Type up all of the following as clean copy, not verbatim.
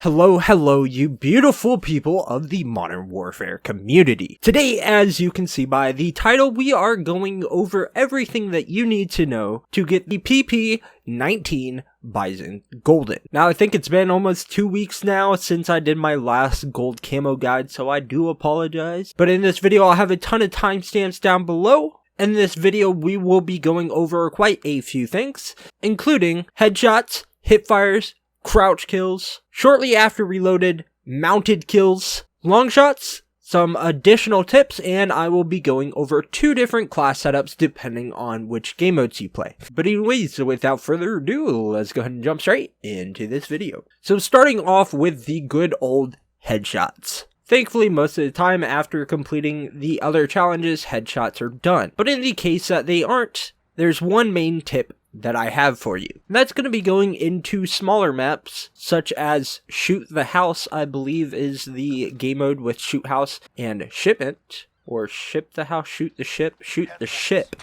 Hello, you beautiful people of the Modern Warfare community. Today, as you can see by the title, we are going over everything that you need to know to get the PP19 Bizon Golden. Now, I think it's been almost 2 weeks now since I did my last gold camo guide, so I do apologize. But in this video, I'll have a ton of timestamps down below. In this video, we will be going over quite a few things, including headshots, hipfires, crouch kills, shortly after reloaded, mounted kills, long shots, some additional tips, and I will be going over 2 different class setups depending on which game modes you play. But anyways, without further ado, let's go ahead and jump straight into this video. So starting off with the good old headshots. Thankfully, most of the time after completing the other challenges, headshots are done. But in the case that they aren't, there's one main tip that I have for you. That's going to be going into smaller maps, such as Shoot the House, I believe is the game mode with Shoot House and Shipment, or Ship the House, Shoot the Ship, Shoot the Ship.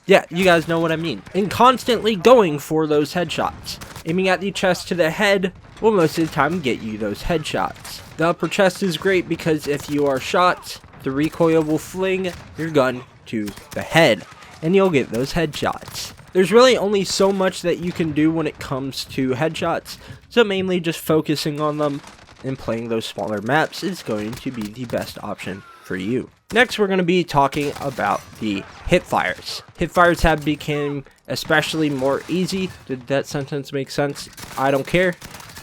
Yeah, you guys know what I mean. And constantly going for those headshots. Aiming at the chest to the head will most of the time get you those headshots. The upper chest is great because if you are shot, the recoil will fling your gun to the head, and you'll get those headshots. There's really only so much that you can do when it comes to headshots, so mainly just focusing on them and playing those smaller maps is going to be the best option for you. Next, we're going to be talking about the hipfires. Hipfires have become especially more easy. Did that sentence make sense? I don't care.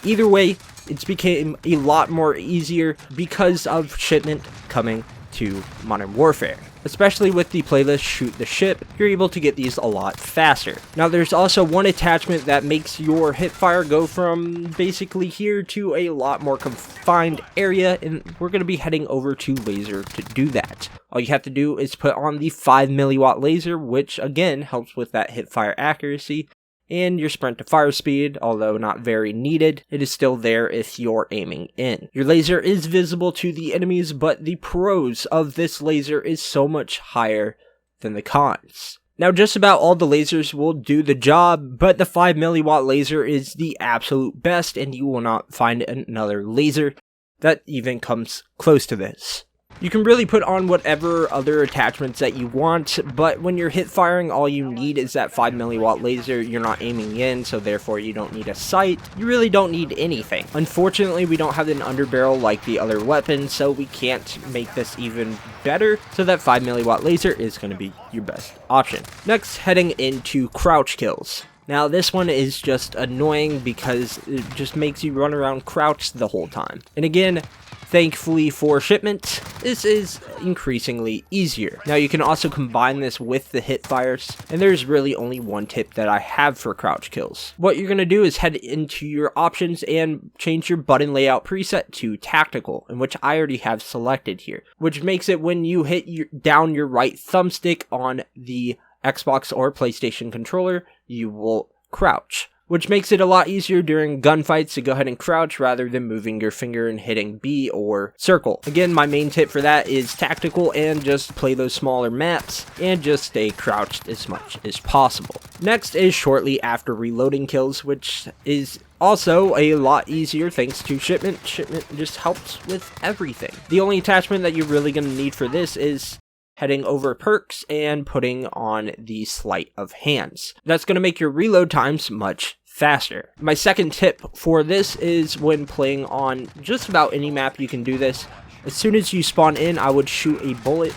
Either way, it's became a lot more easier because of Shipment coming to Modern Warfare. Especially with the playlist Shoot the Ship, you're able to get these a lot faster. Now there's also one attachment that makes your hipfire go from basically here to a lot more confined area, and we're going to be heading over to laser to do that. All you have to do is put on the 5 milliwatt laser, which again helps with that hipfire accuracy, and your sprint to fire speed, although not very needed, it is still there if you're aiming in. Your laser is visible to the enemies, but the pros of this laser is so much higher than the cons. Now just about all the lasers will do the job, but the 5 milliwatt laser is the absolute best, and you will not find another laser that even comes close to this. You can really put on whatever other attachments that you want, but when you're hip firing, all you need is that 5 milliwatt laser. You're not aiming in, so therefore you don't need a sight. You really don't need anything. Unfortunately, we don't have an underbarrel like the other weapons, so we can't make this even better, so that 5 milliwatt laser is going to be your best option. Next, heading into crouch kills. Now this one is just annoying because it just makes you run around crouched the whole time. And again, thankfully for Shipment, this is increasingly easier. Now you can also combine this with the hipfires, and there's really only one tip that I have for crouch kills. What you're going to do is head into your options and change your button layout preset to tactical, in which I already have selected here, which makes it when you hit down your right thumbstick on the Xbox or PlayStation controller, you will crouch, which makes it a lot easier during gunfights to go ahead and crouch rather than moving your finger and hitting B or circle. Again, my main tip for that is tactical and just play those smaller maps and just stay crouched as much as possible. Next is shortly after reloading kills, which is also a lot easier thanks to Shipment. Shipment just helps with everything. The only attachment that you're really going to need for this is heading over perks and putting on the sleight of hands. That's going to make your reload times much faster. My second tip for this is when playing on just about any map you can do this. As soon as you spawn in, I would shoot a bullet,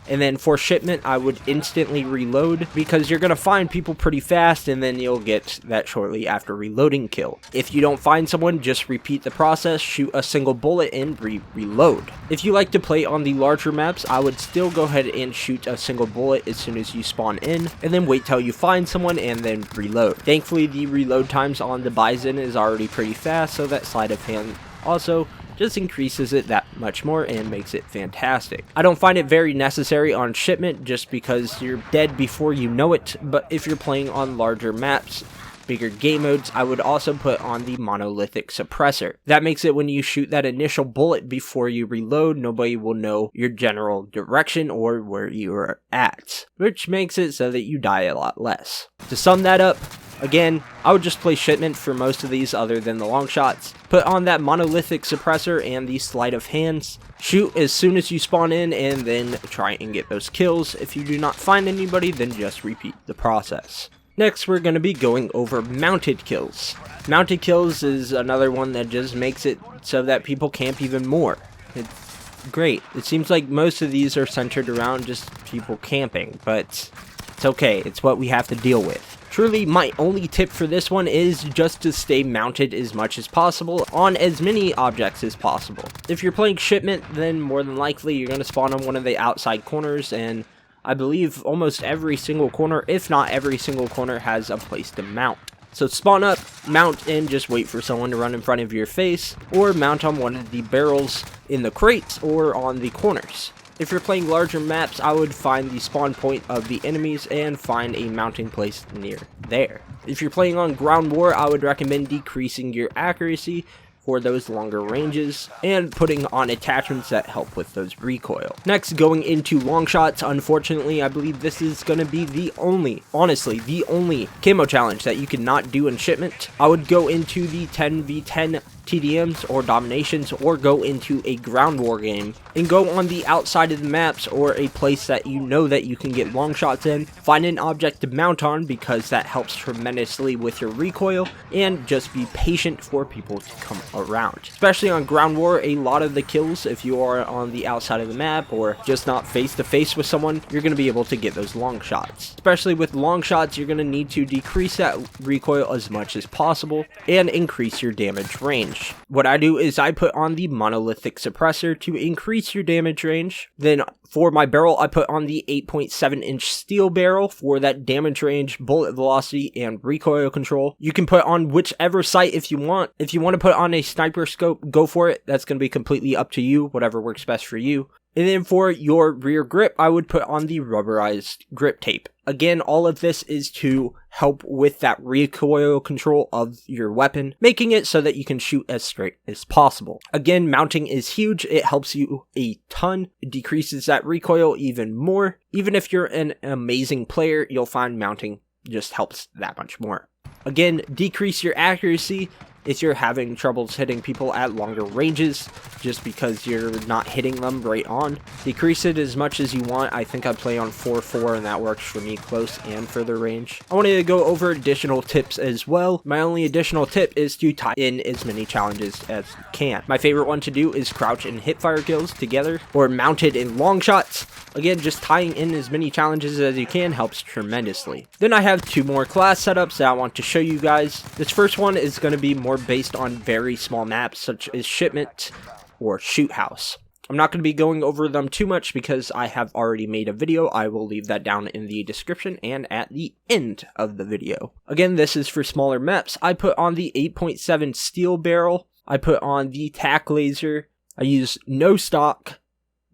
and then for Shipment, I would instantly reload because you're going to find people pretty fast, and then you'll get that shortly after reloading kill. If you don't find someone, just repeat the process, shoot a single bullet, and reload. If you like to play on the larger maps, I would still go ahead and shoot a single bullet as soon as you spawn in, and then wait till you find someone and then reload. Thankfully, the reload times on the Bizon is already pretty fast, so that sleight of hand also just increases it that much more and makes it fantastic. I don't find it very necessary on Shipment just because you're dead before you know it, but if you're playing on larger maps, bigger game modes, I would also put on the monolithic suppressor. That makes it when you shoot that initial bullet before you reload, nobody will know your general direction or where you are at, which makes it so that you die a lot less. To sum that up, Again, I would just play shipment for most of these other than the long shots. Put on that monolithic suppressor and the sleight of hands. Shoot as soon as you spawn in and then try and get those kills. If you do not find anybody, then just repeat the process. Next, we're going to be going over mounted kills. Mounted kills is another one that just makes it so that people camp even more. It's great. It seems like most of these are centered around just people camping, but it's okay. It's what we have to deal with. Truly, my only tip for this one is just to stay mounted as much as possible on as many objects as possible. If you're playing shipment, then more than likely you're going to spawn on one of the outside corners, and I believe almost every single corner, if not every single corner, has a place to mount. So spawn up, mount, and just wait for someone to run in front of your face, or mount on one of the barrels in the crates or on the corners. If you're playing larger maps, I would find the spawn point of the enemies and find a mounting place near there. If you're playing on ground war, I would recommend decreasing your accuracy for those longer ranges and putting on attachments that help with those recoil. Next, going into long shots, unfortunately, I believe this is going to be the only, honestly, the only camo challenge that you cannot do in shipment. I would go into the 10v10 TDMs or dominations, or go into a ground war game and go on the outside of the maps or a place that you know that you can get long shots in. Find an object to mount on because that helps tremendously with your recoil, and just be patient for people to come around. Especially on ground war, a lot of the kills, if you are on the outside of the map or just not face to face with someone, you're going to be able to get those long shots. Especially with long shots, you're going to need to decrease that recoil as much as possible and increase your damage range. What I do is I put on the monolithic suppressor to increase your damage range. Then for my barrel, I put on the 8.7-inch steel barrel for that damage range, bullet velocity, and recoil control. You can put on whichever sight if you want. If you want to put on a sniper scope, go for it. That's going to be completely up to you, whatever works best for you. And then for your rear grip, I would put on the rubberized grip tape. Again, all of this is to help with that recoil control of your weapon, making it so that you can shoot as straight as possible. Again, mounting is huge. It helps you a ton. It decreases that recoil even more. Even if you're an amazing player, you'll find mounting just helps that much more. Again, decrease your accuracy if you're having troubles hitting people at longer ranges, just because you're not hitting them right on. Decrease it as much as you want. I think I play on 4.4 and that works for me close and further range. I wanted to go over additional tips as well. My only additional tip is to tie in as many challenges as you can. My favorite one to do is crouch and hipfire kills together, or mounted in long shots. Again, just tying in as many challenges as you can helps tremendously. Then I have two more class setups that I want to show you guys. This first one is going to be more based on very small maps such as shipment or shoot house. I'm not going to be going over them too much because I have already made a video. I will leave that down in the description and at the end of the video. Again, this is for smaller maps. I put on the 8.7 steel barrel. I put on the tack laser. I use no stock,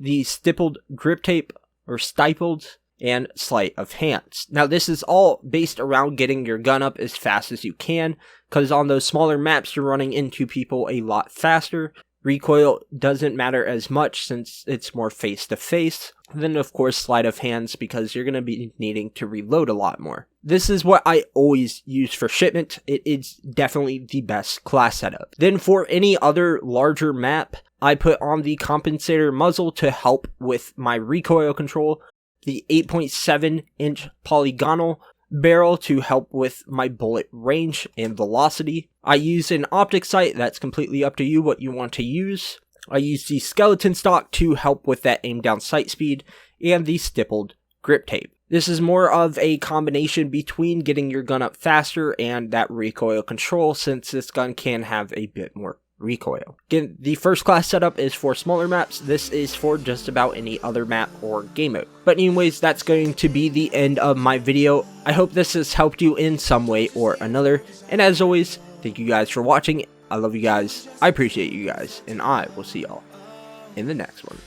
the stippled grip tape or stippled, and sleight of hands. Now this is all based around getting your gun up as fast as you can, because on those smaller maps you're running into people a lot faster. Recoil doesn't matter as much since it's more face to face. Then of course sleight of hands, because you're going to be needing to reload a lot more. This is what I always use for shipment. It is definitely the best class setup. Then for any other larger map, I put on the compensator muzzle to help with my recoil control, the 8.7-inch polygonal barrel to help with my bullet range and velocity. I use an optic sight. That's completely up to you what you want to use. I use the skeleton stock to help with that aim down sight speed, and the stippled grip tape. This is more of a combination between getting your gun up faster and that recoil control, since this gun can have a bit more recoil. Again, the first class setup is for smaller maps. This is for just about any other map or game mode. But anyways, that's going to be the end of my video. I hope this has helped you in some way or another. And as always, thank you guys for watching. I love you guys. I appreciate you guys. And I will see y'all in the next one.